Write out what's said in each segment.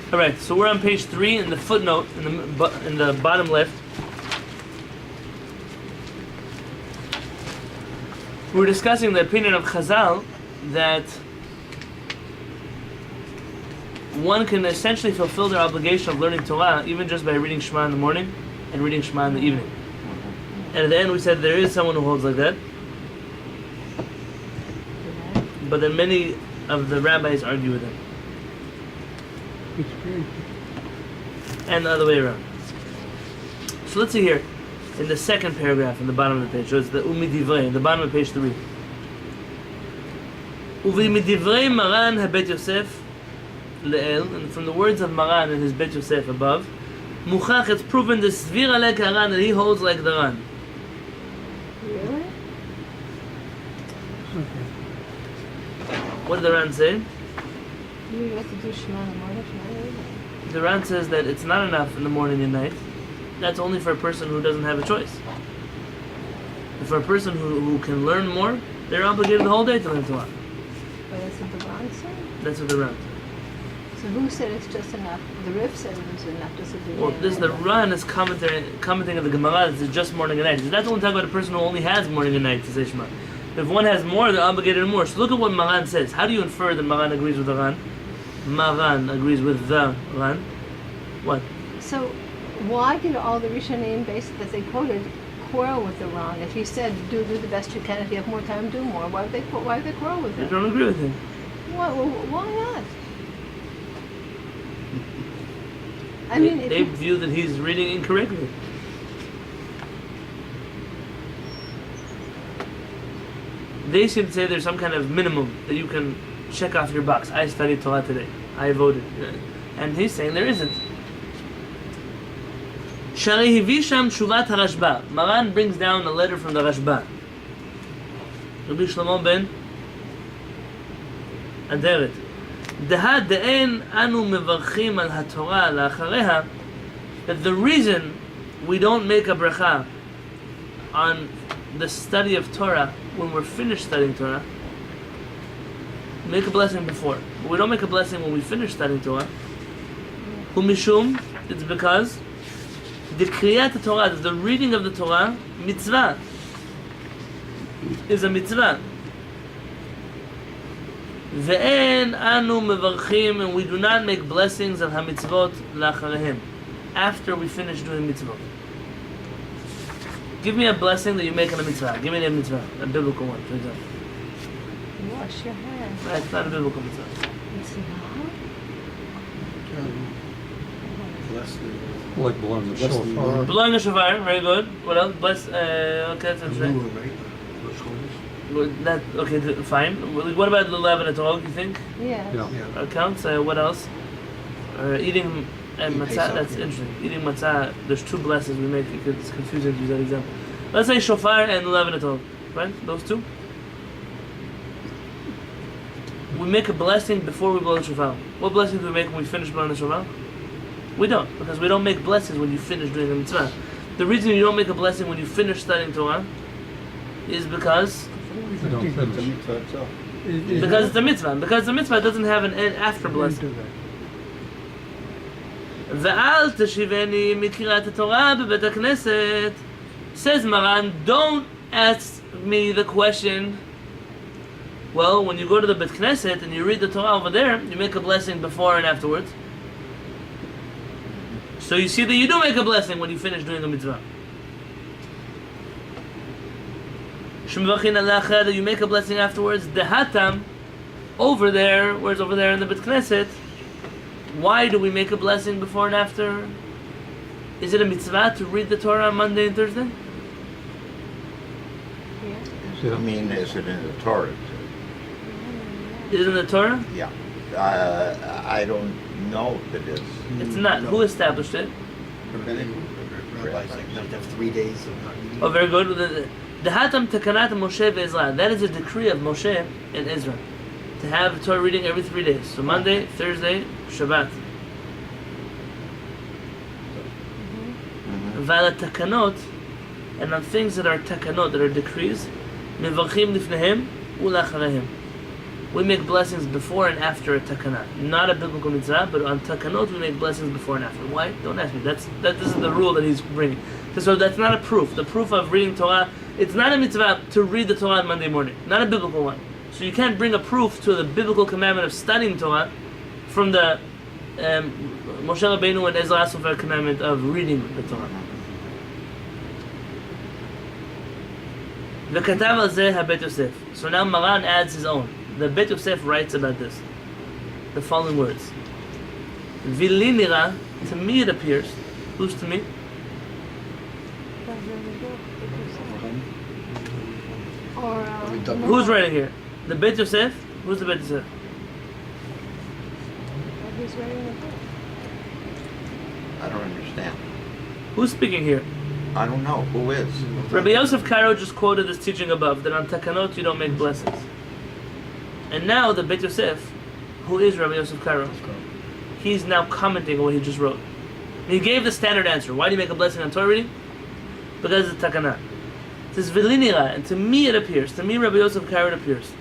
All right, so we're on page 3 in the footnote in the bottom left. We're discussing the opinion of Chazal that one can essentially fulfill their obligation of learning Torah even just by reading Shema in the morning and reading Shema in the evening. And at the end we said there is someone who holds like that, but then many of the rabbis argue with him. And the other way around. So let's see here, in the second paragraph in the bottom of the page, so it's the Umidivrei, the bottom of page 3. Umidivrei Maran HaBet Yosef Le'el, and from the words of Maran in his Bet Yosef above, Muchach, it's proven the Svir Alek Haran, that he holds like the Ran. Really? What did the Ran say? You have to do Shema in the morning, Shema in the evening. The Ran says that it's not enough in the morning and night. That's only for a person who doesn't have a choice. And for a person who can learn more, they're obligated the whole day to learn Torah. But that's what the Ran said? That's what the Ran said. So who said it's just enough? The Rif said it's enough just to do Well, the Ran is commenting of the Gemara that it's just morning and night. So that's only talking about a person who only has morning and night to say Shema. If one has more, they're obligated to more. So look at what Maran says. How do you infer that Maran agrees with the Ran? Maran agrees with the Ran. What? So why did all the Rishonim that they quoted quarrel with the Ran? If he said do the best you can, if you have more time, do more. Why did they quarrel with They him? don't agree with him. Why not? I They, mean, if they you, view that he's reading incorrectly. They seem to say there's some kind of minimum that you can check off your box. I studied Torah today. I voted. And he's saying there isn't. Shari Hivisham Shuvat HaRashba. Maran brings down a letter from the Rashba. Rabbi Shlomo ben Aderet. Deha de'en anu mevarchim al haTorah la'achareha, that the reason we don't make a bracha on the study of Torah when we're finished studying Torah, we make a blessing before, but we don't make a blessing when we finish studying Torah. Hu mishum, it's because the kriyat Torah, the reading of the Torah, mitzvah, is a mitzvah. Ve'en anu mevarchim, and we do not make blessings of hamitzvot la'acharehim, after we finish doing mitzvot. Give me a blessing that you make on a mitzvah. Give me a mitzvah, a biblical one, for example. wash your hands. Right, it's not a biblical mitzvah. It's not? Like blowing the shofar. Blowing a shofar, very good. What else? Bless, okay, that's interesting. That, okay, fine. What about the leaven at all, you think? Yes. Yeah. Counts? What else? Eating matzah, that's interesting. Eating matzah, there's two blessings we make. It's confusing to use that example. Let's say shofar and leaven at all. Right? Those two? We make a blessing before we blow the shofar. What blessing do we make when we finish blowing the shofar? We don't, because we don't make blessings when you finish doing the mitzvah. The reason you don't make a blessing when you finish studying Torah is because You don't finish. because it's a mitzvah. Because the mitzvah doesn't have an end after blessing. Ve'al teshiveni mikirat Torah bebet hakneset. Says Maran, don't ask me the question. Well, when you go to the Bet Knesset and you read the Torah over there, you make a blessing before and afterwards. So you see that you do make a blessing when you finish doing the mitzvah. That you make a blessing afterwards. Dehatam, over there, where's over there in the Bet Knesset? Why do we make a blessing before and after? Is it a mitzvah to read the Torah on Monday and Thursday? Yeah. I mean, is it in the Torah? Is it in the Torah? Yeah. I don't know if it is. It's not. Who established it? Rabbis like not to have 3 days of not eating. Oh, very good. The Hatam Takanat Moshe ve'Ezra. That is a decree of Moshe and Ezra to have Torah reading every 3 days. So Monday, Thursday, Shabbat. Vala takanot, and on things that are takanot, that are decrees, mivarchim lifnehem ulacharehim. we make blessings before and after a takana. Not a biblical mitzvah, but on takanot we make blessings before and after. Why? Don't ask me. This is the rule that he's bringing. So that's not a proof. The proof of reading Torah, it's not a mitzvah to read the Torah on Monday morning. Not a biblical one. So you can't bring a proof to the biblical commandment of studying Torah from the Moshe Rabbeinu and Ezra Sofer commandment of reading the Torah. וכתב על זה הבית יוסף. So now Maran adds his own. The Bet Yosef writes about this. The following words. Vili nira, to me it appears. Who's to me? Or Who's writing here? The Bet Yosef? Who's the Bet Yosef? Who's writing the book? I don't understand. Who's speaking here? I don't know. Who is? Rabbi Yosef Karo just quoted this teaching above, that on Takanot you don't make blessings. And now the Bet Yosef, who is Rabbi Yosef Karo, he's now commenting on what he just wrote. He gave the standard answer. Why do you make a blessing on Torah reading? Because it's Takana. It says, V'linira, and to me it appears, to me Rabbi Yosef Karo it appears,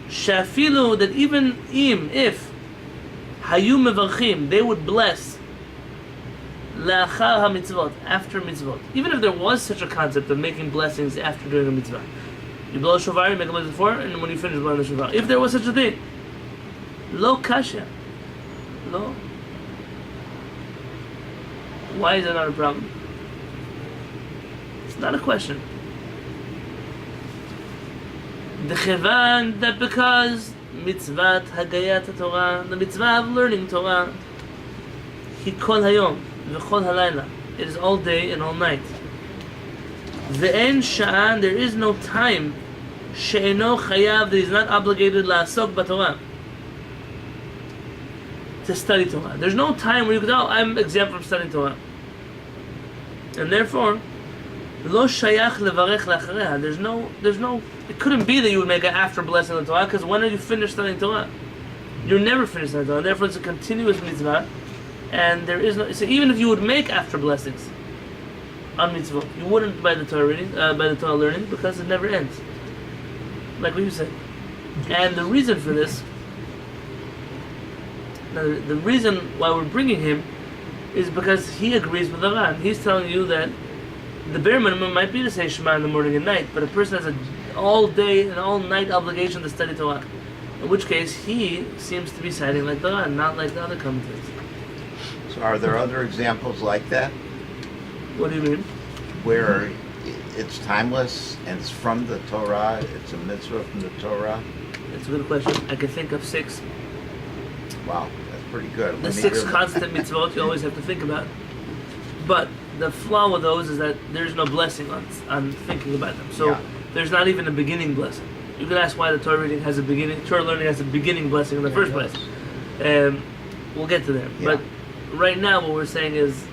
Shafilu, that even if Hayu Mevarchim, they would bless La'achar ha-mitzvot, after mitzvot. Even if there was such a concept of making blessings after doing a mitzvah. You blow a shofar, you make a blessing before, and when you finish blowing the shofar. If there was such a thing, lo kasha. Lo. Why is that not a problem? It's not a question. Dechevan, that because mitzvat hagayat Torah, the mitzvah of learning Torah, hi kol hayom, v'chol halayla, it is all day and all night. Ve'en sha'an, there is no time, she'eno chayav, that he is not obligated la'asok b'Torah, to study Torah. There's no time where you could, oh, I'm exempt from studying Torah. And therefore, lo shayach levarech la'achareha, there's no, it couldn't be that you would make an after blessing on Torah, because when are you finished studying Torah? You're never finished studying Torah, therefore it's a continuous mitzvah, and there is no, so even if you would make after blessings on mitzvot, you wouldn't by the Torah reading, by the Torah learning, because it never ends. Like what you said. And the reason for this, the reason why we're bringing him is because he agrees with the Ran. He's telling you that the bare minimum might be to say Shema in the morning and night, but a person has an all day and all night obligation to study Torah. In which case, he seems to be siding like the Ran, not like the other commentators. So are there other examples like that? What do you mean? Where it's timeless and it's from the Torah, it's a mitzvah from the Torah? That's a good question. I can think of 6. Wow, that's pretty good. The 6 constant mitzvot you always have to think about. But the flaw with those is that there's no blessing on thinking about them. So there's not even a beginning blessing. You can ask why the Torah reading has a beginning, Torah learning has a beginning blessing in the first place. We'll get to there. But right now what we're saying is,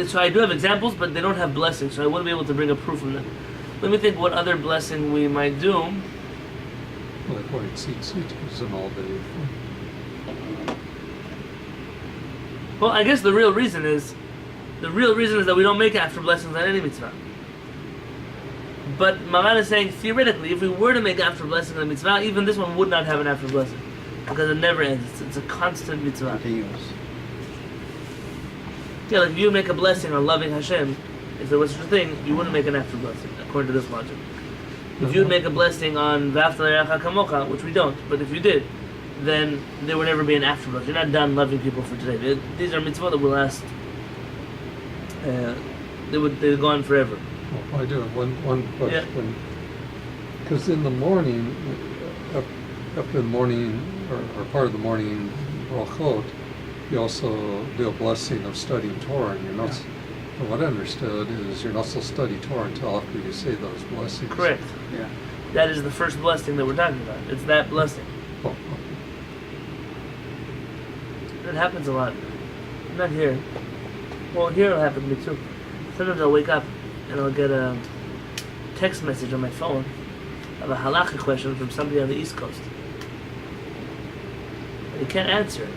so I do have examples, but they don't have blessings, so I wouldn't be able to bring a proof from them. Let me think what other blessing we might do. Like white tzitzit is an all day. Well, I guess the real reason is that we don't make after blessings on any mitzvah. But Maran is saying, theoretically, if we were to make after blessing on a mitzvah, even this one would not have an after blessing. Because it never ends. It's a constant mitzvah. Continuous. Yeah, like if you make a blessing on loving Hashem, if there was such a thing, you wouldn't make an after blessing, according to this logic. If you would make a blessing on V'ahavta l'reacha kamocha, which we don't, but if you did, then there would never be an after blessing. You're not done loving people for today. These are mitzvot that will last. They would go on forever. Well, I do have one question. Because in the morning, up in the morning, or part of the morning brachot, you also do a blessing of studying Torah, and you're not. What I understood is you're not supposed to study Torah until after you say those blessings. Correct. Yeah. That is the first blessing that we're talking about. It's that blessing. Oh, It happens a lot. Not here. Well, here it'll happen to me too. Sometimes I'll wake up and I'll get a text message on my phone of a halakha question from somebody on the East Coast. And you can't answer it.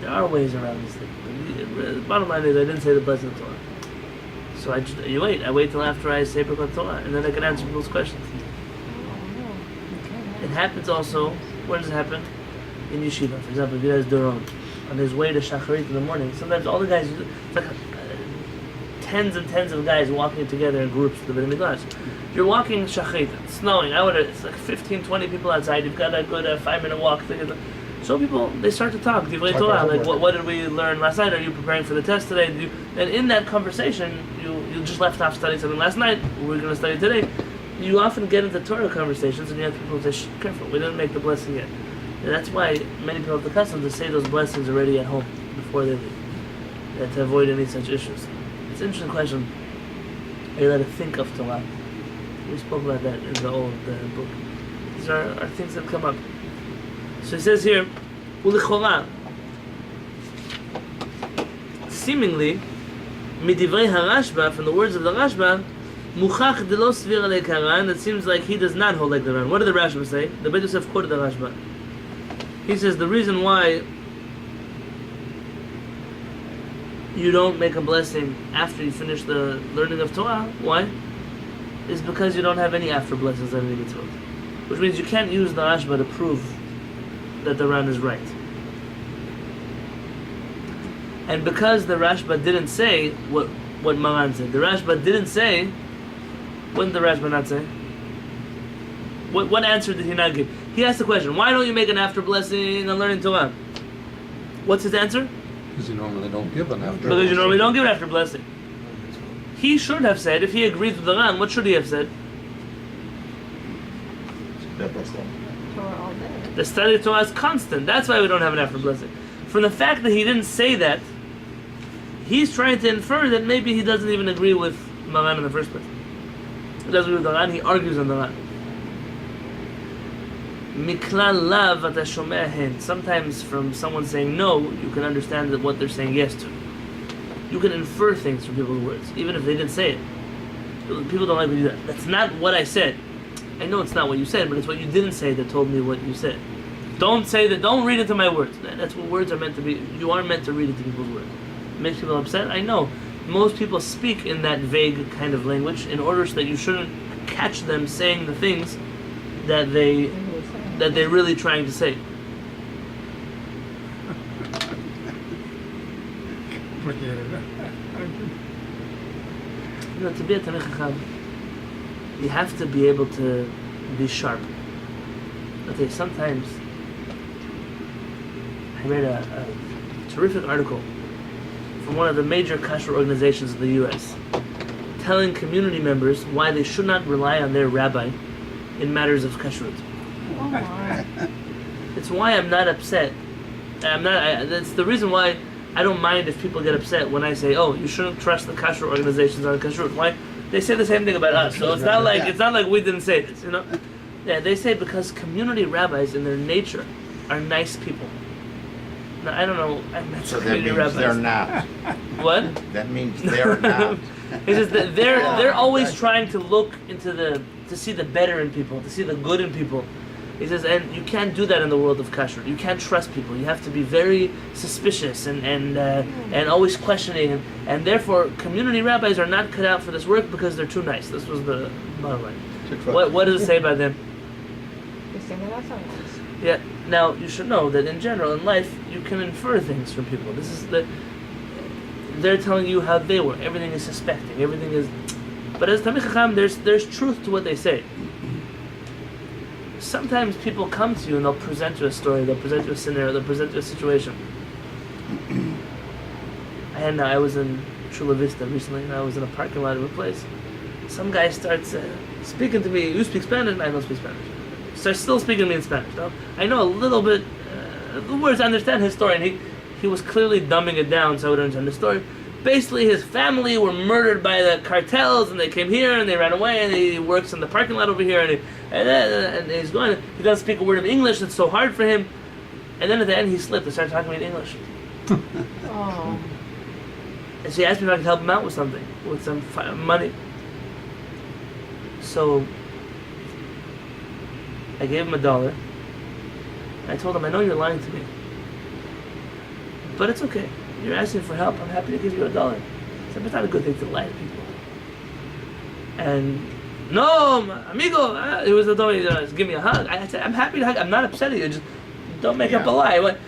There are ways around this thing. But the bottom line is I didn't say the blessing of Torah. So I wait till after I say Birkat Torah, and then I can answer people's questions. happens also, where does it happen? In yeshiva. For example, if you guys do on his way to Shacharit in the morning, sometimes all the guys, it's like tens and tens of guys walking together in groups to the Beit HaMikdash. You're walking Shacharit, it's snowing, it's like 15, 20 people outside, you've got a good 5-minute walk. So people, they start to talk, Divrei Torah, like what did we learn last night? Are you preparing for the test today? And in that conversation, you just left off studying something last night, we're going to study today. You often get into Torah conversations and you have people say, shh, careful, we didn't make the blessing yet. And that's why many people have the custom to say those blessings already at home before they leave, to avoid any such issues. It's an interesting question. Are you allowed to think of Torah? We spoke about that in the old book. These are things that come up. So he says here, Ulichora, seemingly, midivrei harashba, from the words of the Rashba, muchach de lo svir alei karan, it seems like he does not hold like the Ran. What did the Rashba say? The Beit Yosef quoted the Rashba. He says the reason why you don't make a blessing after you finish the learning of Torah, why? Is because you don't have any after blessings on any mitzvot. Which means you can't use the Rashba to prove that the Ran is right. And because the Rashba didn't say what Maran said, the Rashba didn't say, what did the Rashba not say? What answer did he not give? He asked the question, why don't you make an after blessing on learning Torah? What's his answer? Because you normally don't give an after Because you normally don't give an after blessing. He should have said, if he agrees with the Ran, what should he have said? Biblical. Torah all day. The study of Torah is constant. That's why we don't have an after blessing. From the fact that he didn't say that, he's trying to infer that maybe he doesn't even agree with Maran in the first place. He doesn't agree with the Ran, he argues on the Ran. Miklal lav ata shomea hen. Sometimes from someone saying no, you can understand that what they're saying yes to. You can infer things from people's words, even if they didn't say it. People don't like to do that. That's not what I said. I know it's not what you said, but it's what you didn't say that told me what you said. Don't say that, don't read into my words. That's what words are meant to be. You aren't meant to read into people's words. It makes people upset, I know. Most people speak in that vague kind of language in order so that you shouldn't catch them saying the things that they're really trying to say. To be a Talmid Chacham, you have to be able to be sharp. Okay, sometimes I read a terrific article from one of the major kashrut organizations in the U.S. telling community members why they should not rely on their rabbi in matters of kashrut. Oh my. It's why I'm not upset. That's the reason why I don't mind if people get upset when I say, "Oh, you shouldn't trust the kashrut organizations on kashrut." Why? They say the same thing about us. So it's not like we didn't say this, you know. Yeah, they say because community rabbis in their nature are nice people. Now, I don't know. I met So some that community means rabbis. they're not. What? That means they're not. He says that they're always trying to look to see the better in people, to see the good in people. He says, and you can't do that in the world of kashrut. You can't trust people. You have to be very suspicious and always questioning. And therefore, community rabbis are not cut out for this work because they're too nice. This was the bottom line. What does it say about them? They say they're not so nice. Yeah. Now you should know that in general in life you can infer things from people. This is they're telling you how they were. Everything is suspecting. Everything is. But as Talmid Chacham, there's truth to what they say. Sometimes people come to you and they'll present you a story, they'll present you a scenario, they'll present you a situation. I was in Chula Vista recently, and I was in a parking lot of a place. Some guy starts speaking to me. You speak Spanish? I don't speak Spanish. Starts still speaking to me in Spanish. No? I know a little bit the words. I understand his story, and he was clearly dumbing it down so I would understand the story. Basically, his family were murdered by the cartels, and they came here, and they ran away, and he works in the parking lot over here, and he's going. He doesn't speak a word of English. It's so hard for him. And then at the end, he slipped and started talking to me in English. Oh. And so he asked me if I could help him out with something, with some money. So I gave him $1. I told him, I know you're lying to me, but it's okay. You're asking for help. I'm happy to give you $1. I said, but it's not a good thing to lie to people. And No, amigo. He was the door. Give me a hug. I said, I'm happy to hug. I'm not upset at you. Just don't make up a lie. What?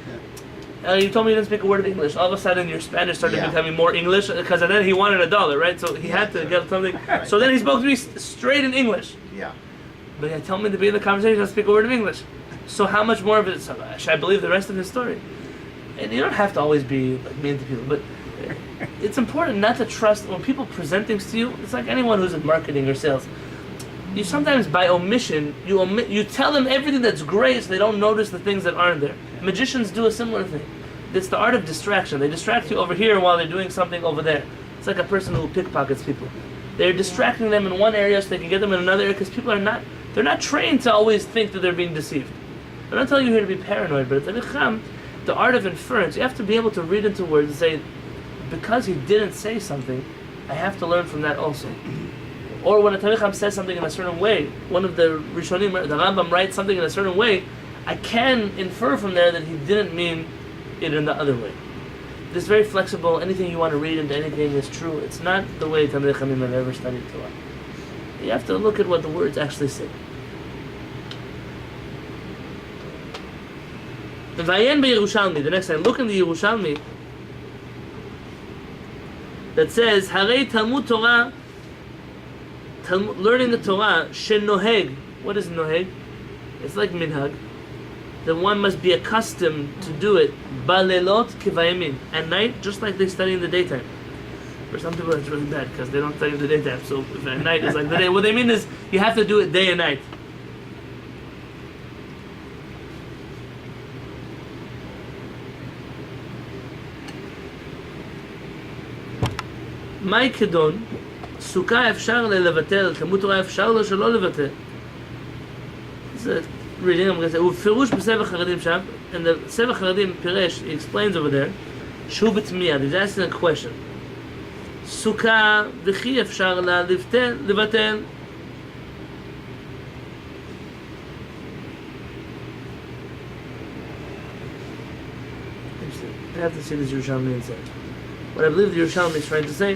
You told me you didn't speak a word of English. All of a sudden, your Spanish started becoming more English because then he wanted $1, right? So he had to get something. So then he spoke to me straight in English. Yeah. But he told me to be in the conversation, not speak a word of English. So how much more of it? Should I believe the rest of his story? And you don't have to always be like mean to people, but it's important not to trust when people present things to you. It's like anyone who's in marketing or sales. You sometimes, by omission, you tell them everything that's great so they don't notice the things that aren't there. Magicians do a similar thing. It's the art of distraction. They distract you over here while they're doing something over there. It's like a person who pickpockets people. They're distracting them in one area so they can get them in another area because people they're not trained to always think that they're being deceived. I'm not telling you here to be paranoid, but it's the art of inference. You have to be able to read into words and say, because he didn't say something, I have to learn from that also. Or when a Talmid Chacham says something in a certain way, one of the Rishonim, the Rambam writes something in a certain way, I can infer from there that he didn't mean it in the other way. This is very flexible. Anything you want to read into anything is true. It's not the way Talmid Chachamim have ever studied Torah. You have to look at what the words actually say. Vayen beYerushalmi, the next time, look in the Yerushalmi that says, Harei Talmud Torah, learning the Torah, shenoheg. What is noheg? It's like minhag. That one must be accustomed to do it. Balelot kivayamin. At night, just like they study in the daytime. For some people, it's really bad because they don't study in the daytime. So if at night is like the day. What they mean is you have to do it day and night. מהי כדון? סוכה אפשר לבטל, תלמוד תורה אפשר לו שלא לבטל. זה reading, I'm going to say, ובפירוש בספר חרדים שם, and the ספר חרדים פירש, he explains over there, שהוא בתמיהה, he's asking a question. סוכה וכי אפשר לה לבטל. I have to see this Yerushalmi inside. What I believe the Yerushalmi is trying to say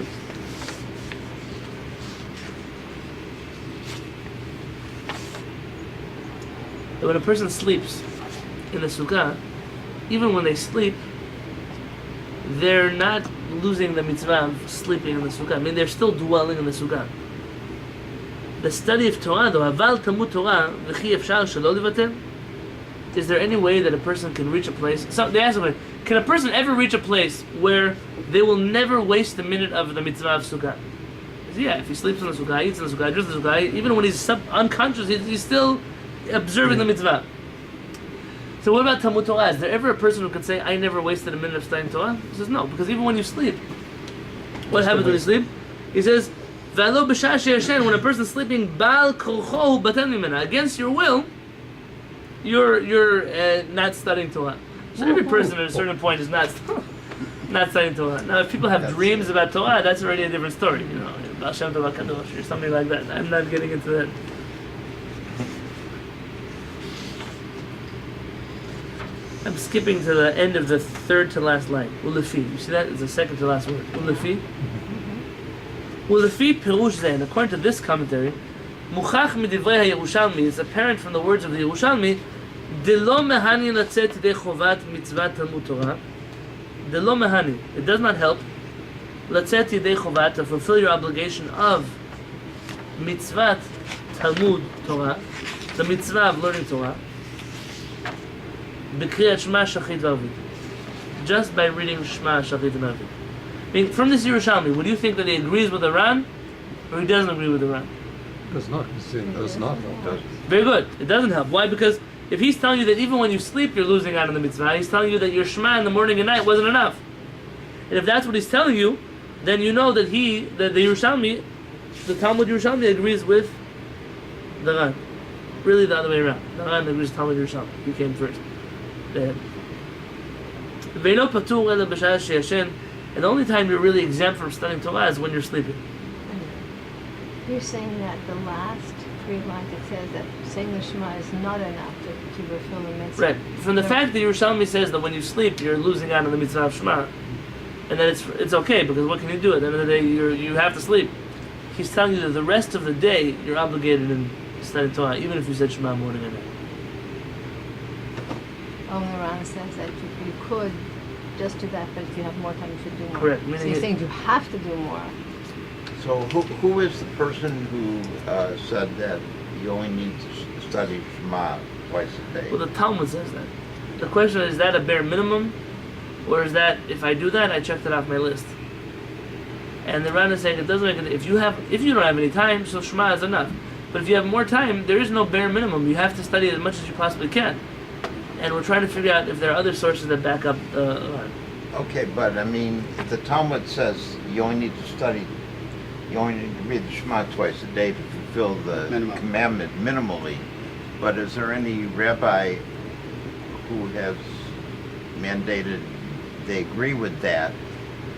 that when a person sleeps in the sukkah, even when they sleep, they're not losing the mitzvah of sleeping in the sukkah. I mean, they're still dwelling in the sukkah. The study of Torah, though, Aval Talmud Torah, v'chi efshar shelo livatel. Is there any way that a person can reach a place? So they ask me, can a person ever reach a place where they will never waste a minute of the mitzvah of sukkah? Yeah, if he sleeps in the sukkah, eats in the sukkah, drinks in the sukkah, even when he's unconscious, he's still observing the mitzvah. So what about Talmud Torah? Is there ever a person who can say, I never wasted a minute of studying Torah? He says, no, because even when you sleep, what happens when you sleep? He says, V'alo b'shah she'yashen, when a person's sleeping, Ba'al korcho batel mimena, against your will, you're not studying Torah. So every person at a certain point is not studying Torah. Now, if people have dreams about Torah, that's already a different story. You know, Baal Shem Tov HaKadosh or something like that. I'm not getting into that. I'm skipping to the end of the third to last line. Ulefi. You see that? It's the second to last word. Ulefi. Ulefi pirush zeh. According to this commentary, Muchach midivrei HaYerushalmi, is apparent from the words of the Yerushalmi, Delo mehani latzet yedei chovat mitzvat Talmud Torah. Delo mehani. It does not help latzet yedei chovat, to fulfill your obligation of mitzvat Talmud Torah, the mitzvah of learning Torah, b'kriyat Shema Shachrit v'Arvit, just by reading Shema Shachrit and Arvit. I mean, from this Yerushalmi, would you think that he agrees with the Ran, or he doesn't agree with the Ran? Does not. It does not help. Very good. It doesn't help. Why? Because if he's telling you that even when you sleep you're losing out on the mitzvah, he's telling you that your Shema in the morning and night wasn't enough. And if that's what he's telling you, then you know that the Yerushalmi, the Talmud Yerushalmi agrees with the Ran. Really the other way around. The Ran agrees with Talmud Yerushalmi. He came first. Ve'lo patur ela b'shah she'yashen. And the only time you're really exempt from studying Torah is when you're sleeping. You're saying that the last 3 lines it says that saying the Shema is not enough to fulfill the mitzvah. Right. From the fact that Yerushalmi says that when you sleep you're losing out on the mitzvah of Shema, and then it's okay because what can you do? At the end of the day you have to sleep. he's telling you that the rest of the day you're obligated in studying Torah, even if you said Shema morning and night. Oh, the Ran says that you could just do that, but if you have more time, you should do more. Correct. So Meaning he's it- saying you have to do more. So who is the person who said that you only need to study Shema twice a day? Well, the Talmud says that. The question is that a bare minimum, or is that if I do that, I checked it off my list? And the Ran is saying it doesn't make it. If you don't have any time, so Shema is enough. But if you have more time, there is no bare minimum. You have to study as much as you possibly can. And we're trying to figure out if there are other sources that back up the Ran. Okay, but I mean, if the Talmud says you only need to study, you only need to read the Shema twice a day to fulfill the Minimum. commandment minimally. But is there any rabbi who has mandated they agree with that,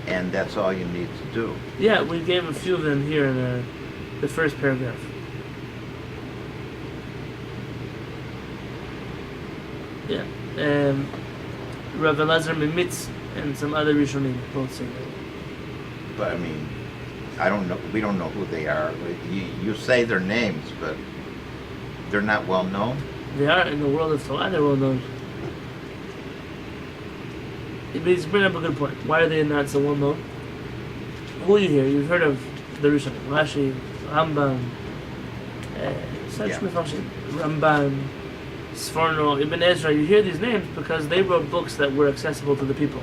and that's all you need to do? Yeah, we gave a few of them here in the first paragraph. Yeah. Rav Elazar Mimitz and some other Rishonim both say that. But I mean, I don't know. We don't know who they are. You say their names, but they're not well known. They are in the world of Torah, they're well known. But he's bringing up a good point. Why are they not so well known? Who you hear? You've heard of the Rishonim, Rashi, Rambam, such Yeah. Mefarshim, Ramban, Sforno, Ibn Ezra. You hear these names because they wrote books that were accessible to the people.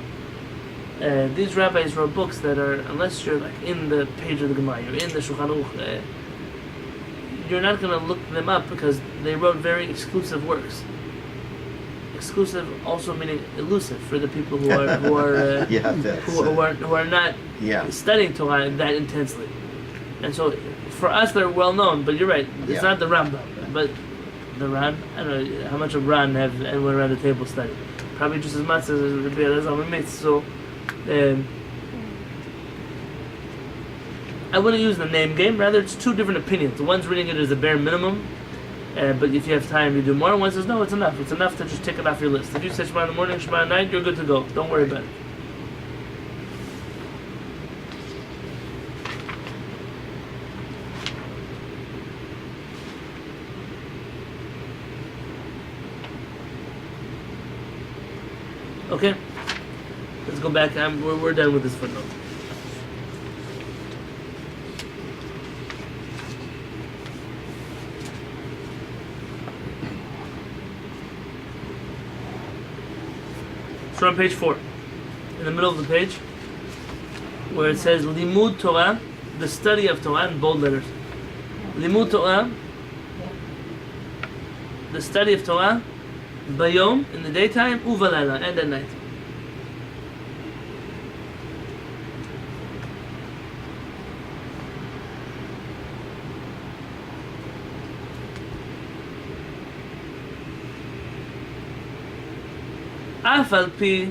These rabbis wrote books that are, unless you're like in the page of the Gemara, you're in the Shulchan Aruch, you're not going to look them up because they wrote very exclusive works. Exclusive also meaning elusive for the people who are Yeah, that's, who are not yeah. studying Torah that intensely. And so for us they're well known, but you're right, it's Yeah. not the Rambam, but the Ran. I don't know how much of Ran have anyone around the table studied. Probably just as much as Rabbi Yonatan Halevy. So I wouldn't use the name game. Rather, it's two different opinions. The one's reading it as a bare minimum, but if you have time, you do more. One says, no, it's enough. It's enough to just tick it off your list. If you say Shema in the morning, Shema at night, you're good to go. Don't worry about it. Okay, let's go back. We're done with this footnote. So on page 4, in the middle of the page, where it says Limud Torah, the study of Torah in bold letters. Limud Torah, the study of Torah, Bayom, in the daytime, Uvalayla, and at night. Af al pi,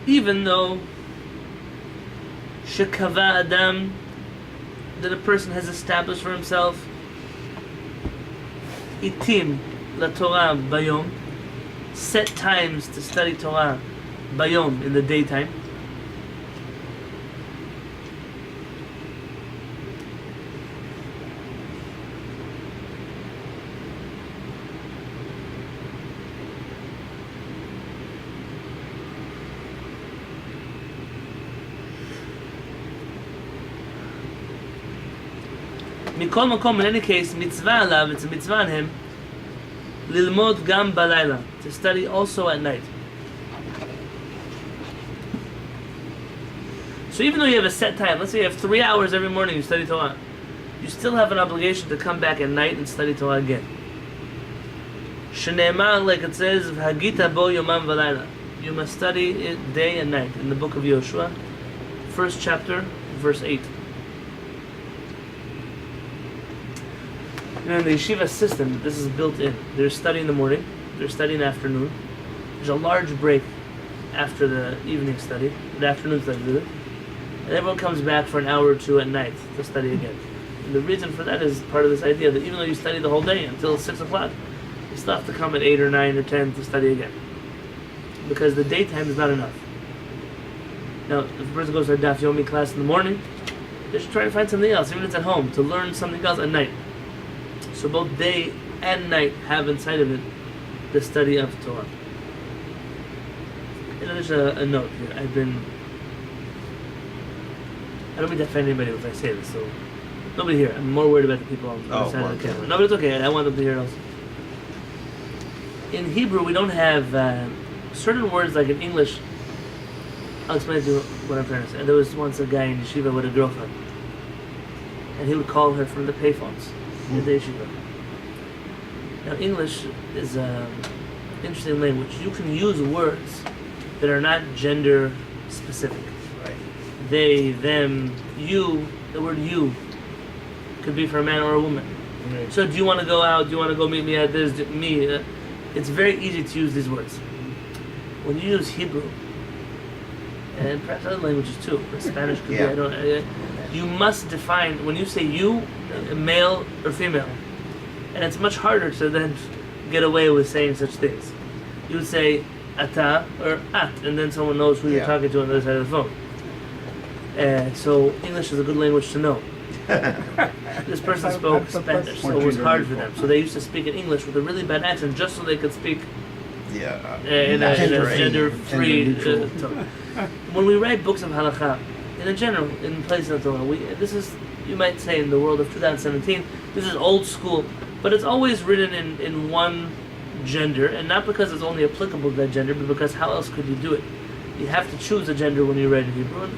even though Shekava Adam, that a person has established for himself, Itim la Torah Bayom, set times to study Torah Bayom in the daytime. Mikol Makom, in any case, mitzvah alav, it's a mitzvah on him, lilmod gam balayla, to study also at night. So even though you have a set time, let's say you have 3 hours every morning you study Torah, you still have an obligation to come back at night and study Torah again. Shneimar, like it says, Hagita bo yomam v'layla. You must study it day and night in the book of Yoshua, first chapter, verse 8. You know, in the yeshiva system, this is built in. They're studying in the morning, they're studying in the afternoon. There's a large break after the evening study, the afternoon study, really. And everyone comes back for an hour or two at night to study again. And the reason for that is part of this idea that even though you study the whole day until 6 o'clock, you still have to come at 8 or 9 or 10 to study again. Because the daytime is not enough. Now, if a person goes to a Daf Yomi class in the morning, they should try to find something else, even if it's at home, to learn something else at night. So both day and night have inside of it the study of Torah. And there's a note here. I don't mean to offend anybody if I say this, so nobody here. I'm more worried about the people on the side of the camera. No, but it's okay. I want them to hear it also. In Hebrew, we don't have certain words like in English. I'll explain to you what I'm trying to say. There was once a guy in yeshiva with a girlfriend, and he would call her from the payphones in the yeshiva. Now, English is an interesting language. You can use words that are not gender specific. Right. They, them, you. The word you could be for a man or a woman. Right. So, do you want to go out? Do you want to go meet me at this? It's very easy to use these words. When you use Hebrew, and perhaps other languages too, but Spanish could Yeah. be, you must define, when you say you, male or female. And it's much harder to then get away with saying such things. You would say ata or at, and then someone knows who you're Yeah. talking to on the other side of the phone. So English is a good language to know. This person spoke Spanish, so it was hard for them. So they used to speak in English with a really bad accent just so they could speak Yeah. in a gender-free Gender-neutral. tone. When we write books of halakha, in general, in places of Torah, this is, you might say, in the world of 2017, this is old school, but it's always written in one gender, and not because it's only applicable to that gender, but because how else could you do it? You have to choose a gender when you write in Hebrew.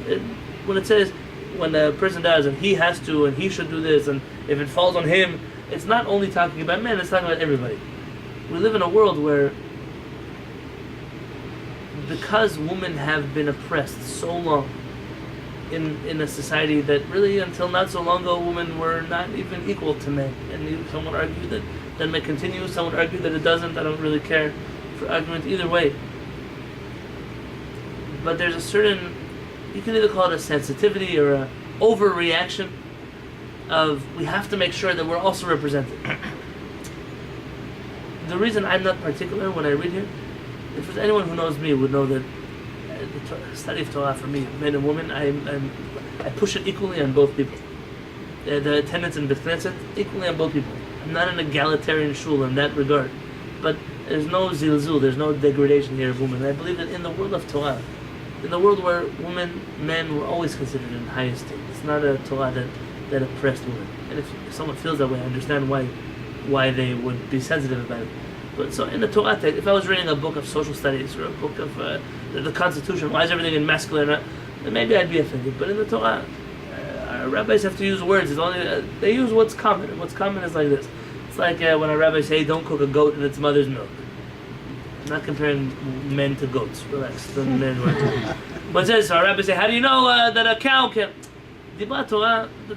When it says, when a person dies, and he has to, and he should do this, and if it falls on him, it's not only talking about men, it's talking about everybody. We live in a world where, because women have been oppressed so long in a society that really until not so long ago women were not even equal to men, and some would argue that that may continue, some would argue that it doesn't. I don't really care for argument either way, but there's a certain, you can either call it a sensitivity or a overreaction of, we have to make sure that we're also represented. The reason I'm not particular when I read here, if there's anyone who knows me would know that the study of Torah for me, men and women, I push it equally on both people. The attendance in Beth Knesset, equally on both people. I'm not an egalitarian shul in that regard, but there's no zilzul, there's no degradation here of women. I believe that in the world of Torah, in the world where women, men were always considered in high esteem. It's not a Torah that oppressed women. And if someone feels that way, I understand why they would be sensitive about it. But so in the Torah text, if I was reading a book of social studies or a book of the Constitution, why is everything in masculine? Then maybe I'd be offended. But in the Torah, rabbis have to use words. It's only they use what's common, and what's common is like this. It's like when a rabbi say, "Don't cook a goat in its mother's milk." I'm not comparing men to goats. Relax, the men were. But it says, so a rabbi say, "How do you know that a cow can?" The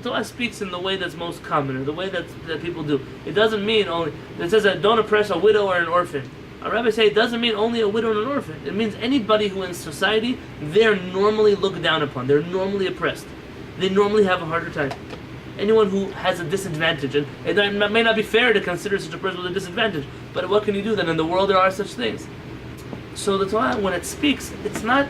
Torah speaks in the way that's most common, or the way that people do. It doesn't mean only, it says that don't oppress a widow or an orphan. A rabbi say it doesn't mean only a widow and an orphan. It means anybody who in society, they're normally looked down upon. They're normally oppressed. They normally have a harder time. Anyone who has a disadvantage, and it may not be fair to consider such a person with a disadvantage, but what can you do then? In the world there are such things. So the Torah, when it speaks, it's not,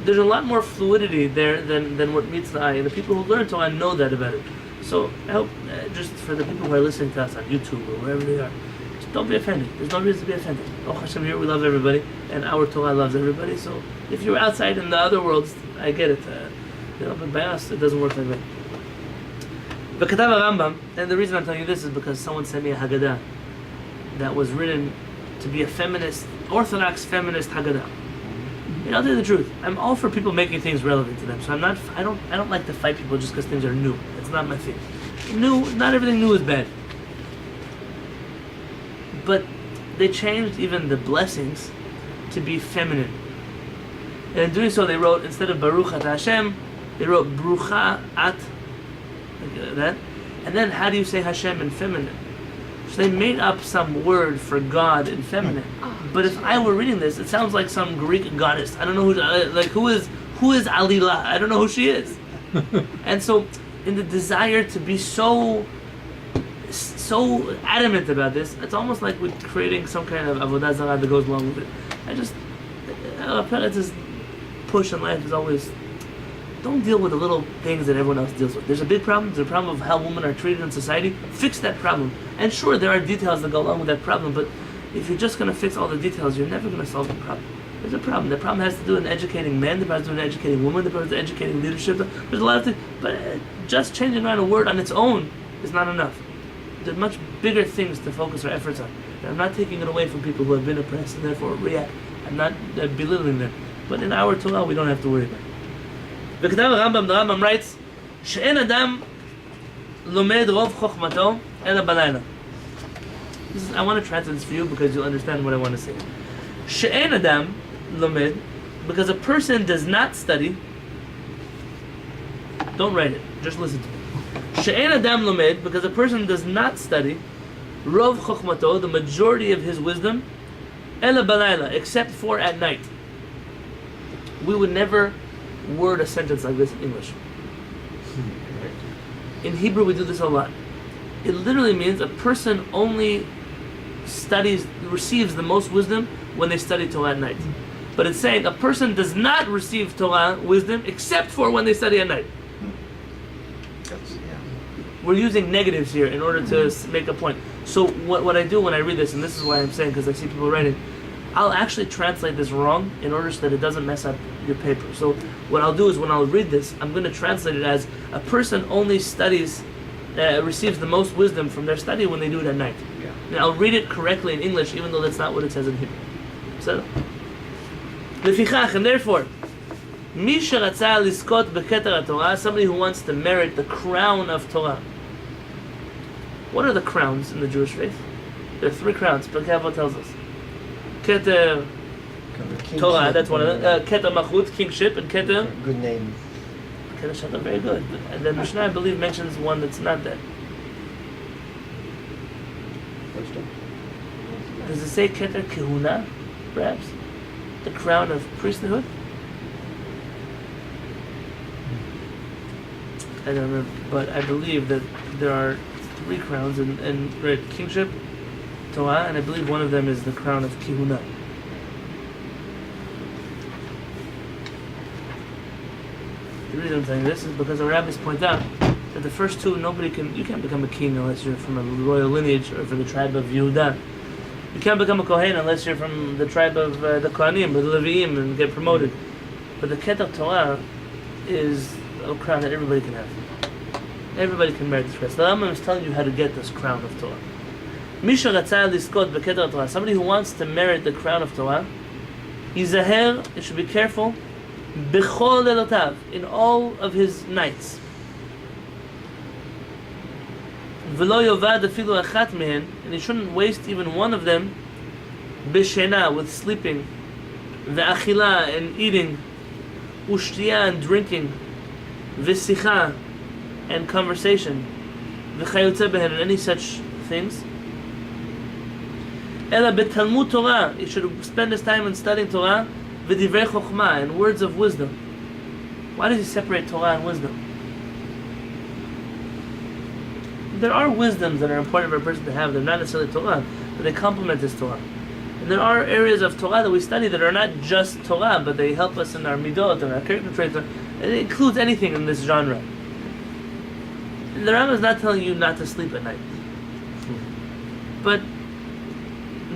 there's a lot more fluidity there than what meets the eye, and the people who learn Torah know that about it. So I hope, just for the people who are listening to us on YouTube or wherever they are, just don't be offended. There's no reason to be offended. Oh Hashem, here we love everybody, and our Torah loves everybody. So if you're outside in the other worlds, I get it. But by us, it doesn't work like that. But Katav Rambam, and the reason I'm telling you this is because someone sent me a Haggadah that was written to be a feminist, orthodox feminist Haggadah. And I'll tell you the truth. I'm all for people making things relevant to them. So I don't like to fight people just because things are new. It's not my thing. Not everything new is bad. But they changed even the blessings to be feminine. And in doing so, they wrote, instead of Baruch At Hashem, they wrote Brucha At, like that. And then how do you say Hashem in feminine? So they made up some word for God in feminine. But if I were reading this, it sounds like some Greek goddess. I don't know who is Alila. I don't know who she is. And so, in the desire to be so adamant about this, it's almost like we're creating some kind of avodah zarah that goes along with it. This push in life is always, Don't deal with the little things that everyone else deals with. There's a big problem. There's a problem of how women are treated in society. Fix that problem. And sure, there are details that go along with that problem, but if you're just going to fix all the details, you're never going to solve the problem. There's a problem. The problem has to do with educating men. The problem has to do with educating women. The problem has to do with educating leadership. There's a lot of things. But just changing around a word on its own is not enough. There's much bigger things to focus our efforts on. And I'm not taking it away from people who have been oppressed and therefore react. I'm not belittling them. But in our Torah, we don't have to worry about it. בכתב הרמב"ם, the Rambam writes, שאין אדם לומד רוב חוכמתו אלא בלילה. I want to translate this for you because you'll understand what I want to say. שאין אדם לומד, because a person does not study. Don't write it, just listen to me. שאין אדם לומד, because a person does not study רוב חוכמתו, the majority of his wisdom, אלא בלילה, except for at night. We would never word a sentence like this in English. In Hebrew we do this a lot. It literally means a person only receives the most wisdom when they study Torah at night. But it's saying a person does not receive Torah wisdom except for when they study at night. We're using negatives here in order to make a point. So what I do when I read this, and this is why I'm saying, because I see people writing, I'll actually translate this wrong in order so that it doesn't mess up your paper. So what I'll do is when I'll read this, I'm going to translate it as a person only receives the most wisdom from their study when they do it at night. Yeah. And I'll read it correctly in English, even though that's not what it says in Hebrew. So, לפיכך, and therefore, מי שרצה לזכות בכתר התורה, somebody who wants to merit the crown of Torah. What are the crowns in the Jewish faith? There are 3 crowns, Pirkei Avot tells us. Keter Torah, that's one of them. Keter Machut, kingship, and Keter... Good name. Keter Shatan, very good. And then Mishnah, I believe, mentions one that's not that. Does it say Keter Kehuna, perhaps? The crown of priesthood? I don't remember, but I believe that there are 3 crowns, and right, kingship, Torah, and I believe one of them is the crown of Kehuna. The reason I'm saying this is because the rabbis point out that the first 2, you can't become a king unless you're from a royal lineage or from the tribe of Yehuda. You can't become a Kohen unless you're from the tribe of the Kohanim or the Leviim and get promoted. But the Keter Torah is a crown that everybody can have. Everybody can merit this crown. The Rambam is telling you how to get this crown of Torah. Misha Ratzah Liskot B'Keter Torah. Somebody who wants to merit the crown of Torah, Yizaher, you should be careful, B'chol Lelotav, in all of his nights. V'lo yovad afilu achat mehen, and he shouldn't waste even one of them, B'shena, with sleeping, V'achila, and eating, Ushtiya, and drinking, V'sicha, and conversation, V'chayotze behen, and any such things. Ela betalmud Torah, he should spend his time in studying Torah, v'divrei chokhmah, and words of wisdom. Why does he separate Torah and wisdom? There are wisdoms that are important for a person to have. They're not necessarily Torah, but they complement this Torah. And there are areas of Torah that we study that are not just Torah, but they help us in our midot and our character traits. And it includes anything in this genre. And the Rambam is not telling you not to sleep at night. But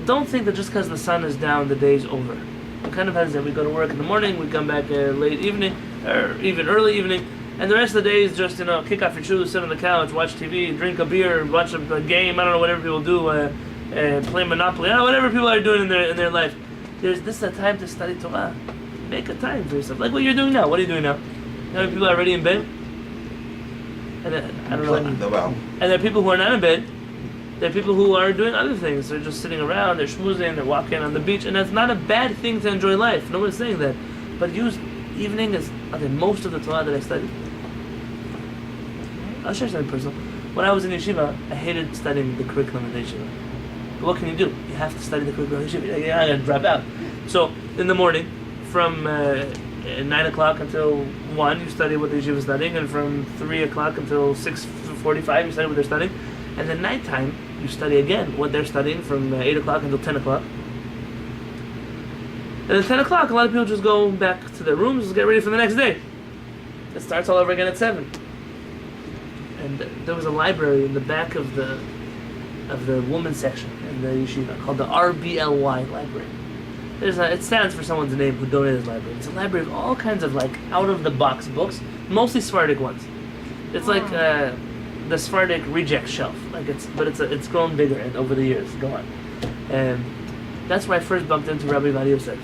don't think that just because the sun is down, the day's over. It kind of has that. We go to work in the morning, we come back late evening, or even early evening, and the rest of the day is just, kick off your shoes, sit on the couch, watch TV, drink a beer, watch a game, I don't know, whatever people do, play Monopoly, whatever people are doing in their life. This is a time to study Torah. Make a time for yourself. Like what you're doing now. What are you doing now? People are already in bed? And I don't know. And there are people who are not in bed. There are people who are doing other things. They're just sitting around, they're schmoozing, they're walking on the beach, and that's not a bad thing to enjoy life. No one's saying that. But use evening as most of the Torah that I studied. I'll share something personal. When I was in yeshiva, I hated studying the curriculum in the yeshiva. But what can you do? You have to study the curriculum in the yeshiva. You're not going to drop out. So, in the morning, from 9 o'clock until 1, you study what the yeshiva is studying, and from 3 o'clock until 6:45, you study what they're studying. And then nighttime, you study again what they're studying from 8 o'clock until 10 o'clock. And at 10 o'clock, a lot of people just go back to their rooms and get ready for the next day. It starts all over again at 7. And there was a library in the back of the women's section in the yeshiva called the RBLY library. It stands for someone's name who donated the library. It's a library of all kinds of like out-of-the-box books, mostly Sephardic ones. It's like the Sephardic reject shelf, it's grown bigger and over the years. Go on, and that's where I first bumped into Rabbi Yosef,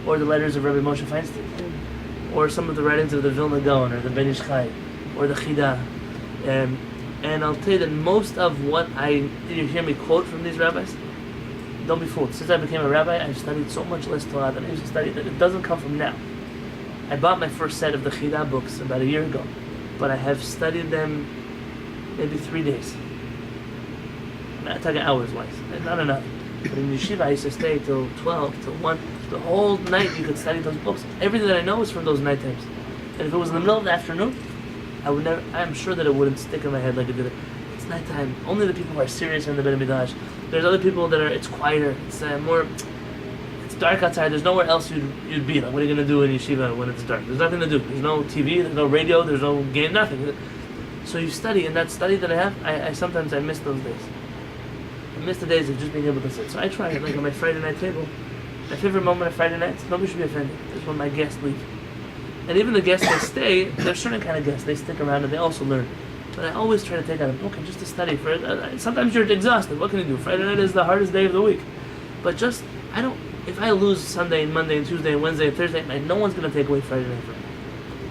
or the letters of Rabbi Moshe Feinstein, or some of the writings of the Vilna Gaon or the Ben Ish Chai, or the Chida, and I'll tell you that most of what you hear me quote from these rabbis, don't be fooled. Since I became a rabbi, I've studied so much less Torah than I used to study that it doesn't come from now. I bought my first set of the Chida books about a year ago, but I have studied them maybe 3 days. I'm talking hours-wise, not enough. But in yeshiva, I used to stay till 12, till 1. The whole night you could study those books. Everything that I know is from those night times. And if it was in the middle of the afternoon, I'm sure that it wouldn't stick in my head like it did. It's nighttime. Only the people who are serious are in the Beit HaMikdash. There's other people that it's quieter. It's dark outside. There's nowhere else you'd be. Like, what are you going to do in yeshiva when it's dark? There's nothing to do. There's no TV, there's no radio, there's no game, nothing. So you study, and that study that I have, I sometimes miss those days. I miss the days of just being able to sit. So I try, like on my Friday night table, my favorite moment of Friday nights, nobody should be offended, is when my guests leave. And even the guests that stay, there's certain kind of guests, they stick around and they also learn. But I always try to take out a book and just to study for it. Sometimes you're exhausted. What can you do? Friday night is the hardest day of the week. But if I lose Sunday and Monday and Tuesday and Wednesday and Thursday night, no one's going to take away Friday night from me.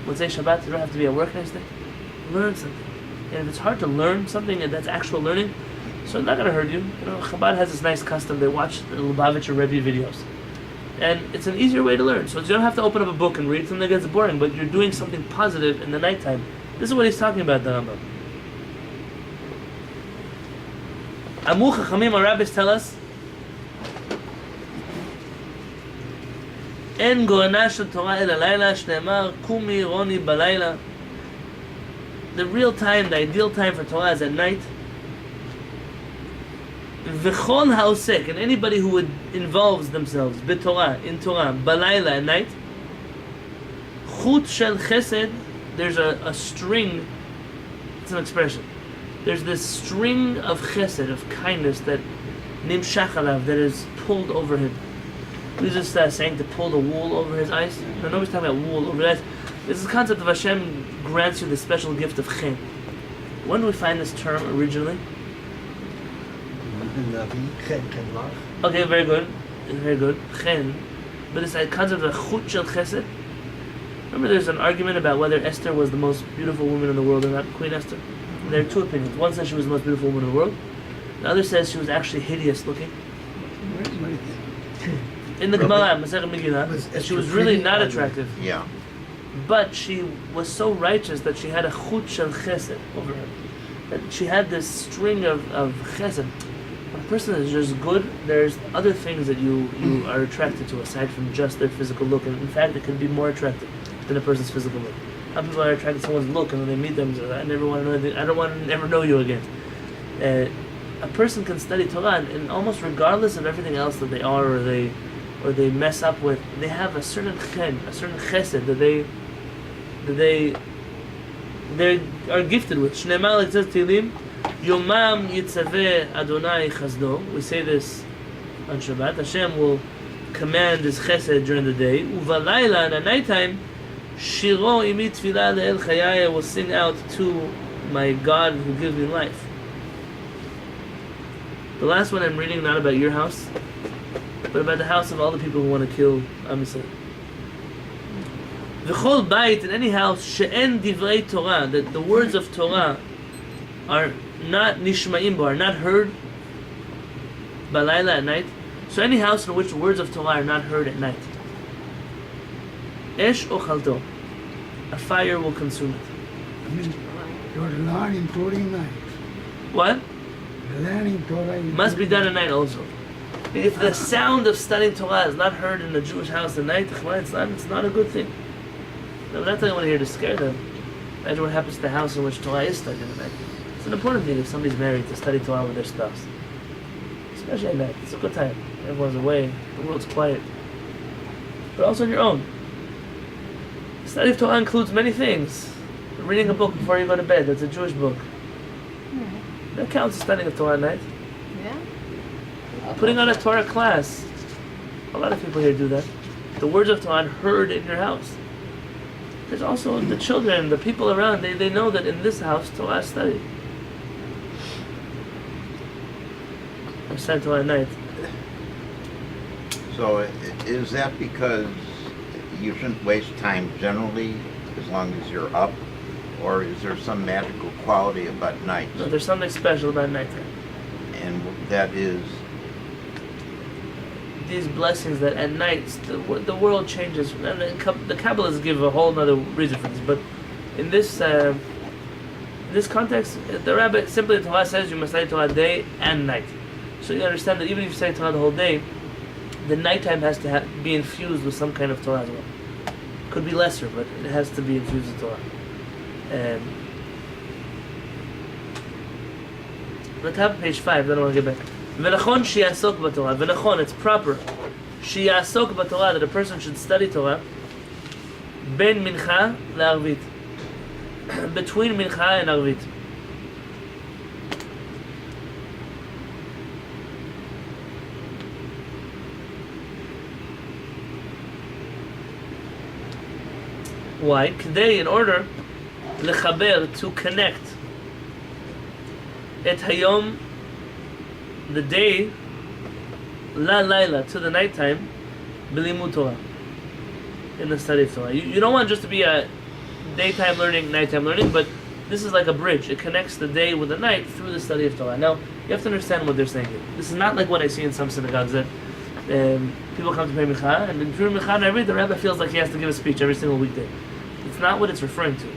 Wednesday, Shabbat, you don't have to be at work next day. Learn something. And if it's hard to learn something and that's actual learning, so it's not going to hurt you. Chabad has this nice custom. They watch the Lubavitcher Rebbe videos. And it's an easier way to learn. So you don't have to open up a book and read something that gets boring, but you're doing something positive in the nighttime. This is what he's talking about, the Rambam. Amu Chachamim, our rabbis tell us, En go'ana shel Torah el halayla, shneimar kumi roni balayla. The real time, the ideal time for Torah is at night. V'chol ha'osek, and anybody who involves themselves in Torah, balayla at night. Chut shel chesed, there's a string, it's an expression. There's this string of chesed, of kindness, that nimshach alav, that is pulled over him. We just saying to pull the wool over his eyes. No, nobody's talking about wool over his eyes. This is the concept of Hashem grants you the special gift of chen. When do we find this term originally? Okay, very good. Very good. Chen. But this concept of chut shel chesed. Remember, there's an argument about whether Esther was the most beautiful woman in the world or not, Queen Esther. There are two opinions. One says she was the most beautiful woman in the world. The other says she was actually hideous looking. In the Gemara, Masechet Megillah, she was really not attractive. Yeah. But she was so righteous that she had a chut shel chesed over her. That she had this string of chesed. When a person is just good, there's other things that you are attracted to aside from just their physical look. And in fact, it can be more attractive than a person's physical look. Some people are attracted to someone's look, and when they meet them, say, I never want to know anything. I don't want to ever know you again. A person can study Torah, and almost regardless of everything else that they are or they mess up with, they have a certain chen, a certain chesed that they are gifted with. Shneimar, it says Tehillim, Yomam yitzaveh Adonai chasdo. We say this on Shabbat. Hashem will command His chesed during the day. Uvalayla, and at nighttime, Shiro imi tefillah le'el chayai, will sing out to my God who gives me life. The last one I'm reading, not about your house, but about the house of all the people who want to kill Am Yisrael. V'chol bayit, in any house, she'en divrei Torah, that the words of Torah are not nishma'im bo, are not heard balayla, at night. So any house in which the words of Torah are not heard at night, Esh ochalto, a fire will consume it. I mean, you're learning Torah at night. What? Learning Torah Must be done at night also. If the sound of studying Torah is not heard in the Jewish house at night, it's not a good thing. No, I'm not telling anyone here to scare them. Imagine what happens to the house in which Torah is studied at night. It's an important thing if somebody's married to study Torah with their spouse. Especially at night. It's a good time. Everyone's away. The world's quiet. But also on your own. Study of Torah includes many things. Reading a book before you go to bed, that's a Jewish book. That counts as studying of Torah at night. Yeah. Putting on a Torah class. A lot of people here do that. The words of Torah heard in your house. There's also the children, the people around, they know that in this house Torah is studied. I'm studying Torah at night. So is that because you shouldn't waste time generally as long as you're up? Or is there some magical quality about night? No, there's something special about nighttime. And that is, These blessings that at night the world changes. And the Kabbalists give a whole other reason for this, but in this context, the Rabbi simply the Torah says you must study Torah day and night. So you understand that even if you study Torah the whole day, the nighttime has to be infused with some kind of Torah as well. Could be lesser, but it has to be infused with Torah. On the top of page 5, then I want to get back. V'nachon sheyasok b'Torah. V'nachon, it's proper. Sheyasok b'Torah, that a person should study Torah. Ben mincha le'arvit. Between mincha and arvit. Why? K'dei, in order lechaber, to connect et hayom, the day, la laila, to the nighttime, b'limud Torah, in the study of Torah. You don't want just to be a daytime learning, nighttime learning, but this is like a bridge. It connects the day with the night through the study of Torah. Now, you have to understand what they're saying here. This is not like what I see in some synagogues that people come to pray mincha, and during mincha and arvit, the rabbi feels like he has to give a speech every single weekday. It's not what it's referring to.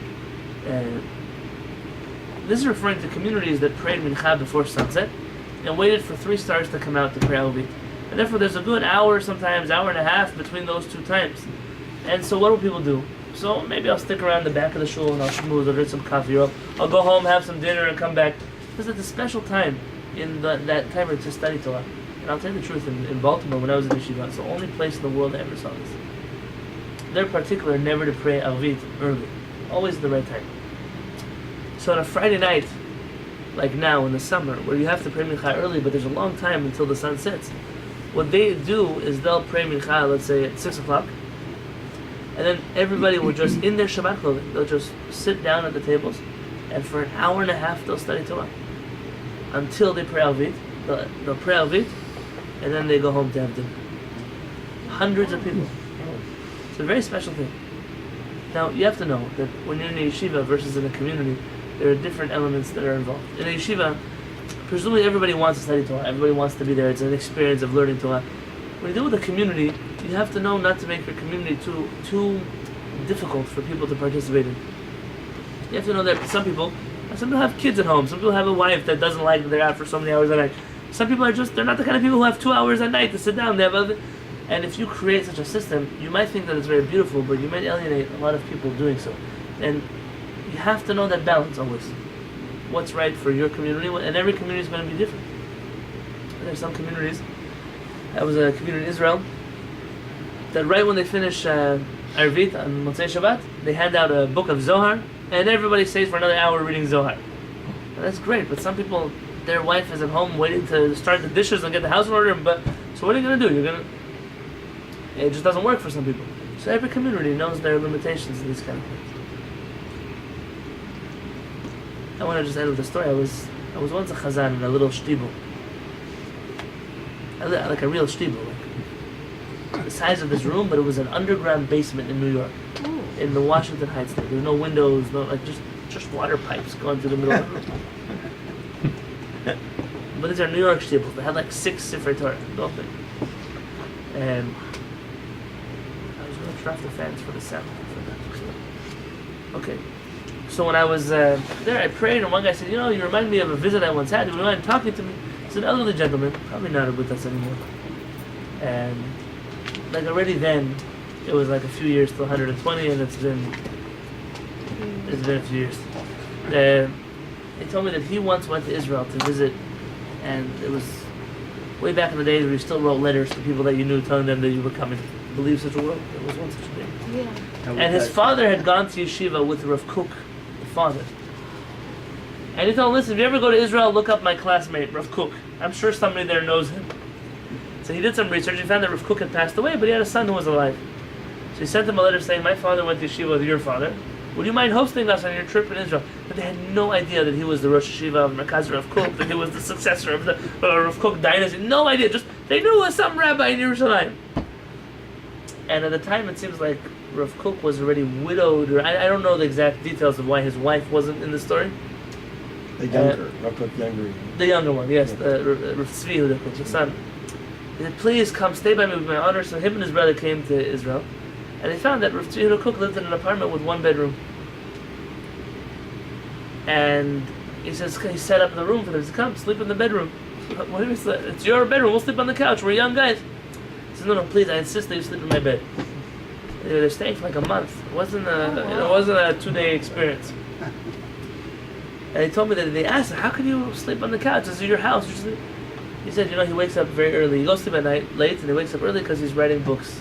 This is referring to communities that prayed mincha before sunset and waited for 3 stars to come out to pray arvit. And therefore there's a good hour, sometimes hour and a half between those 2 times. And so what do people do? So maybe I'll stick around the back of the shul and I'll schmooze, I'll drink some coffee, or I'll go home, have some dinner and come back. Because it's a special time in that time to study Torah. And I'll tell you the truth, in Baltimore when I was in yeshiva, it's the only place in the world I ever saw this. They're particular never to pray arvit early, always at the right time. So on a Friday night, like now in the summer, where you have to pray mincha early, but there's a long time until the sun sets, what they do is they'll pray mincha, let's say at 6 o'clock, and then everybody will just, in their Shabbat clothing, they'll just sit down at the tables, and for an hour and a half they'll study Torah until they pray arvit. They'll pray arvit, and then they go home to have dinner. Hundreds of people. It's a very special thing. Now, you have to know that when you're in a yeshiva versus in a community, there are different elements that are involved. In a yeshiva, presumably everybody wants to study Torah. Everybody wants to be there. It's an experience of learning Torah. When you deal with a community, you have to know not to make your community too difficult for people to participate in. You have to know that some people have kids at home. Some people have a wife that doesn't like that they're out for so many hours a night. Some people they're not the kind of people who have 2 hours a night to sit down. They have other. And if you create such a system, you might think that it's very beautiful, but you might alienate a lot of people doing so. And you have to know that balance always. What's right for your community, and every community is going to be different. There's some communities. I was a community in Israel that right when they finish Arvit on Motzei Shabbat, they hand out a book of Zohar, and everybody stays for another hour reading Zohar. And that's great, but some people, their wife is at home waiting to start the dishes and get the house in order. But so what are you going to do? It just doesn't work for some people. So every community knows their limitations in these kind of things. I want to just end with a story. I was once a chazan in a little shtibel. Like a real shtibel. Like the size of this room, but it was an underground basement in New York. In the Washington Heights there. There were no windows, just water pipes going through the middle of the room. But these are New York shtibels. They had like 6 Sifrei Torah, the whole thing. And off the fans for the sound. Okay. So when I was there, I prayed, and one guy said, you remind me of a visit I once had. Do you mind talking to me? It's an elderly gentleman, probably not with us anymore. And like already then, it was like a few years to 120, and it's been a few years. He told me that he once went to Israel to visit, and it was way back in the days where you still wrote letters to people that you knew, telling them that you were coming. believe such a world. There was one such a thing. Yeah. And his father had gone to yeshiva with Rav Kook, the father. And he told him, listen, if you ever go to Israel, look up my classmate, Rav Kook. I'm sure somebody there knows him. So he did some research. He found that Rav Kook had passed away, but he had a son who was alive. So he sent him a letter saying, my father went to yeshiva with your father. Would you mind hosting us on your trip in Israel? But they had no idea that he was the Rosh Yeshiva of Merkaz Rav Kook, that he was the successor of the Rav Kook dynasty. No idea. Just they knew it was some rabbi in Yerushalayim. And at the time, it seems like Rav Kook was already widowed, or I don't know the exact details of why his wife wasn't in the story. The younger, Rav Kook younger. The younger one, yes, the Rav Tzvi, the son. He said, please come stay by me with my honor. So him and his brother came to Israel. And they found that Rav Tzvi Kook lived in an apartment with one bedroom. And he says, he set up the room for them. He said, come, sleep in the bedroom. What do you mean, it's your bedroom, we'll sleep on the couch, we're young guys. He says, no, please, I insist that you sleep in my bed. They're staying for like a month. It wasn't a 2-day experience. And he told me that they asked him, how can you sleep on the couch? This is your house. He said, he wakes up very early. He goes to sleep at night late, and he wakes up early because he's writing books,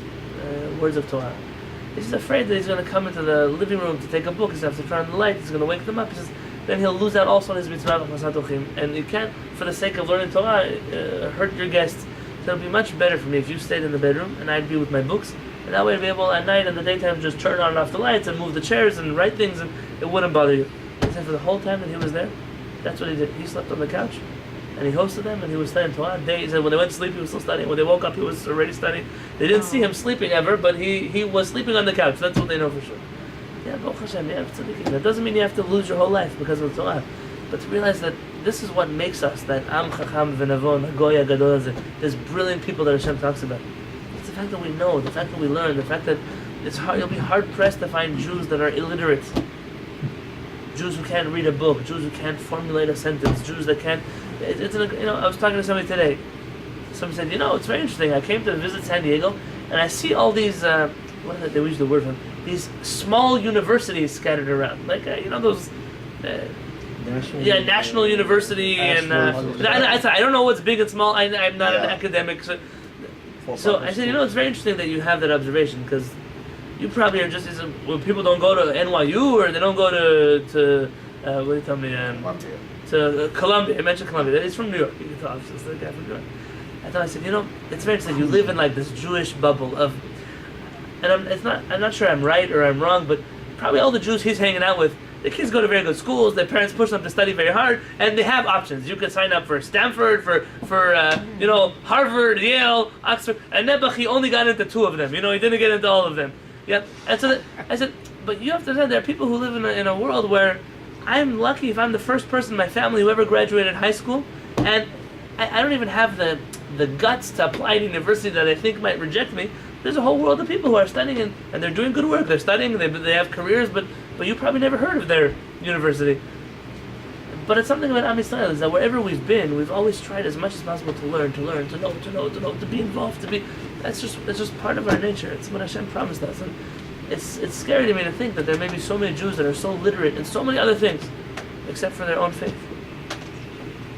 words of Torah. He's afraid that he's going to come into the living room to take a book. He's going to have to turn on the light. He's going to wake them up. He says, then he'll lose out also on his mitzvah of Masatochim. And you can't, for the sake of learning Torah, hurt your guests. So it would be much better for me if you stayed in the bedroom and I'd be with my books. And that way I'd be able at night and the daytime just turn on and off the lights and move the chairs and write things, and it wouldn't bother you. He said for the whole time that he was there, that's what he did. He slept on the couch and he hosted them and he was studying Torah. He said when they went to sleep he was still studying. When they woke up he was already studying. They didn't see him sleeping ever, but he was sleeping on the couch. That's what they know for sure. Yeah, Baruch Hashem, yeah, that doesn't mean you have to lose your whole life because of Torah. But to realize that this is what makes us, that Am Chacham V'Navon, Hagoya Gadol Hazeh. There's brilliant people that Hashem talks about. It's the fact that we know, the fact that we learn, the fact that it's hard. You'll be hard pressed to find Jews that are illiterate. Jews who can't read a book, Jews who can't formulate a sentence, Jews that can't. I was talking to somebody today. Somebody said, it's very interesting. I came to visit San Diego, and I see all these. What is it? They use the word for them. These small universities scattered around, like those. National University, and I don't know what's big and small. I'm not an academic, so I said, it's very interesting that you have that observation, because you probably are just when people don't go to NYU or they don't go to what do you tell me? Columbia. To Columbia. I mentioned Columbia. He's from New York. You can tell, it's just the guy from New York. I said, it's very interesting. You live in like this Jewish bubble of, and I'm not sure I'm right or I'm wrong, but probably all the Jews he's hanging out with, the kids go to very good schools, their parents push them to study very hard, and they have options. You could sign up for Stanford, for Harvard, Yale, Oxford, and Nebuch, he only got into 2 of them. He didn't get into all of them. Yeah, and so I said, but you have to understand, there are people who live in a world where I'm lucky if I'm the first person in my family who ever graduated high school, and I don't even have the guts to apply to university that I think might reject me. There's a whole world of people who are studying and they're doing good work. They're studying, they have careers, but you probably never heard of their university. But it's something about Am Yisrael is that wherever we've been, we've always tried as much as possible to learn, to know, to be involved, that's just part of our nature. It's what Hashem promised us. And it's scary to me to think that there may be so many Jews that are so literate in so many other things, except for their own faith.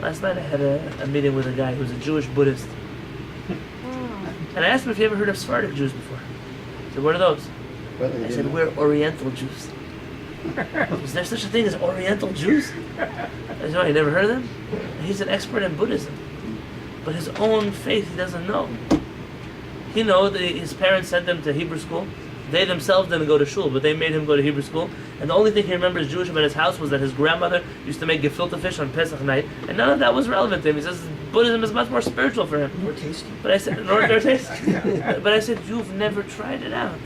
Last night I had a meeting with a guy who's a Jewish Buddhist. And I asked him if he ever heard of Sephardic Jews before. I said, what are those? I said, we're Oriental Jews. Is there such a thing as Oriental Jews? I said, oh, you never heard of them? He's an expert in Buddhism. But his own faith he doesn't know. He knows that his parents sent him to Hebrew school. They themselves didn't go to shul, but they made him go to Hebrew school. And the only thing he remembers Jewish about his house was that his grandmother used to make gefilte fish on Pesach night. And none of that was relevant to him. He says Buddhism is much more spiritual for him. More tasty. But I said, more tasty. But I said, you've never tried it out.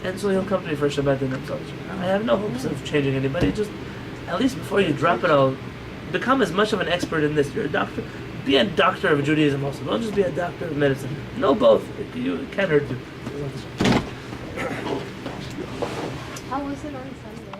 And so he'll come to me for Shabbat dinner. I have no hopes of changing anybody. Just, at least before you drop it all, become as much of an expert in this. You're a doctor. Be a doctor of Judaism also. Don't just be a doctor of medicine. Know both. It can't hurt you. How was it on Sunday?